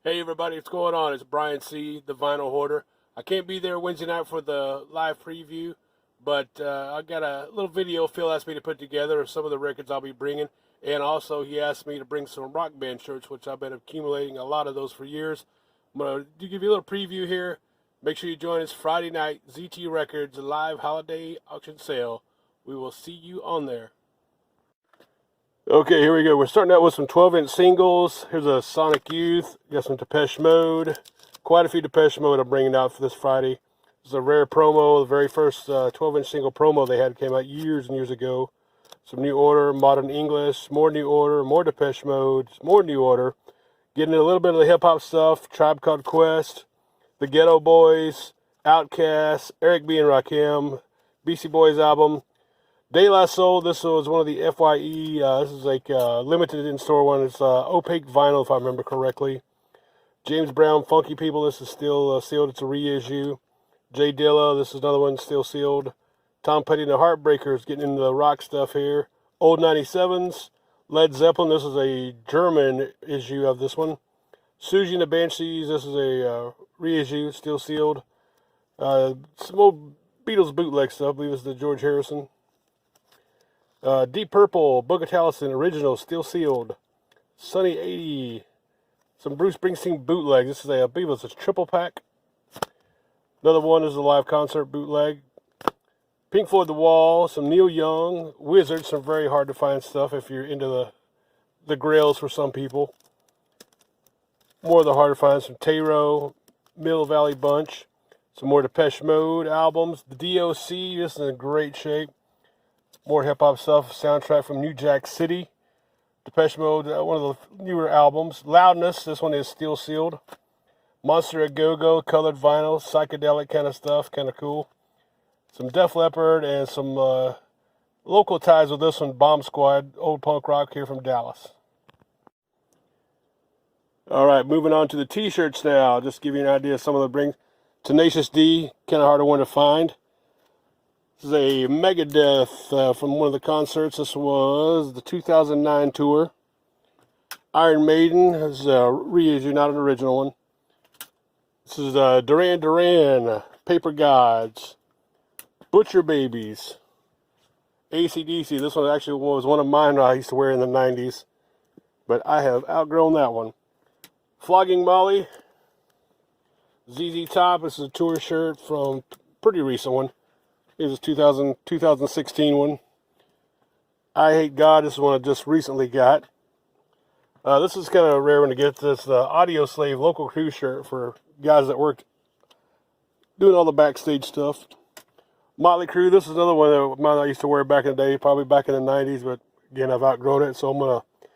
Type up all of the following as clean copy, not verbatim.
Hey everybody, what's going on? It's Brian C., the Vinyl Hoarder. I can't be there Wednesday night for the live preview, but I got a little video Phil asked me to put together of some of the records I'll be bringing, and also he asked me to bring some rock band shirts, which I've been accumulating a lot of those for years. I'm going to give you a little preview here. Make sure you join us Friday night, ZT Records live holiday auction sale. We will see you on there. Okay, here we go. We're starting out with some 12-inch singles. Here's a Sonic Youth. Got some Depeche Mode. Quite a few Depeche Mode I'm bringing out for this Friday. This is a rare promo. The very first 12-inch single promo they had came out years and years ago. Some New Order, Modern English, more New Order, more Depeche Mode, more New Order. Getting a little bit of the hip-hop stuff. Tribe Called Quest, The Ghetto Boys, Outkast, Eric B. and Rakim, BC Boys album. De La Soul, this was one of the FYE, this is like limited in-store one. It's opaque vinyl, if I remember correctly. James Brown, Funky People, this is still sealed. It's a reissue. Jay Dilla, this is another one still sealed. Tom Petty and the Heartbreakers, getting into the rock stuff here. Old 97s. Led Zeppelin, this is a German issue of this one. Siouxsie and the Banshees, this is a reissue, still sealed. Some old Beatles bootleg stuff, I believe it's the George Harrison. Deep Purple, Booker Taliesin, original, still sealed. Sunny 80, some Bruce Springsteen bootleg. This is I believe it's a triple pack. Another one is a live concert bootleg. Pink Floyd The Wall, some Neil Young, Wizard, some very hard to find stuff if you're into the grails for some people. More of the hard to find, some Taro, Middle Valley Bunch, some more Depeche Mode albums. The DOC, this is in great shape. More hip-hop stuff, soundtrack from New Jack City. Depeche Mode, one of the newer albums. Loudness, this one is still sealed. Monster A Go-Go, colored vinyl, psychedelic kind of stuff, kind of cool. Some Def Leppard and some local ties with this one, Bomb Squad, old punk rock here from Dallas. All right, moving on to the t-shirts now. Just to give you an idea of some of the brings. Tenacious D, kind of hard one to find. This is a Megadeth from one of the concerts. This was the 2009 tour. Iron Maiden, this is a reissue, not an original one. This is Duran Duran, Paper Gods, Butcher Babies, AC/DC. This one actually was one of mine I used to wear in the 90s, but I have outgrown that one. Flogging Molly, ZZ Top. This is a tour shirt from pretty recent one. This is 2016 one. I Hate God, this is one I just recently got. This is kind of a rare one to get. This the Audio Slave local crew shirt for guys that worked doing all the backstage stuff. Motley Crue, this is another one of mine I used to wear back in the day, probably back in the 90s, but again, I've outgrown it, so I'm going to,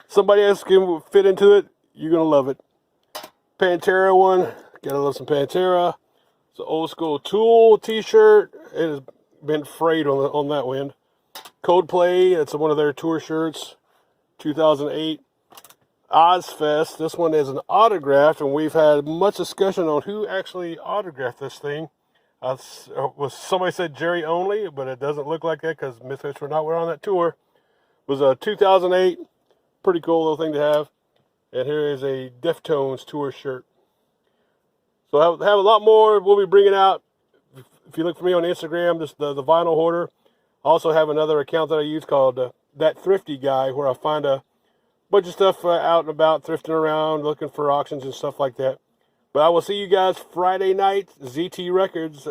somebody else can fit into it, you're going to love it. Pantera one, gotta love some Pantera. It's an old school Tool t-shirt. It has been frayed on that wind. Coldplay, it's one of their tour shirts, 2008. Ozfest, this one is an autograph, and we've had much discussion on who actually autographed this thing. Somebody said Jerry only, but it doesn't look like that because Misfits were not on that tour. It was a 2008, pretty cool little thing to have. And here is a Deftones tour shirt. So I have a lot more we'll be bringing out. If you look for me on Instagram, just the Vinyl Hoarder. I also have another account that I use called That Thrifty Guy, where I find a bunch of stuff out and about, thrifting around, looking for auctions and stuff like that. But I will see you guys Friday night, ZT Records,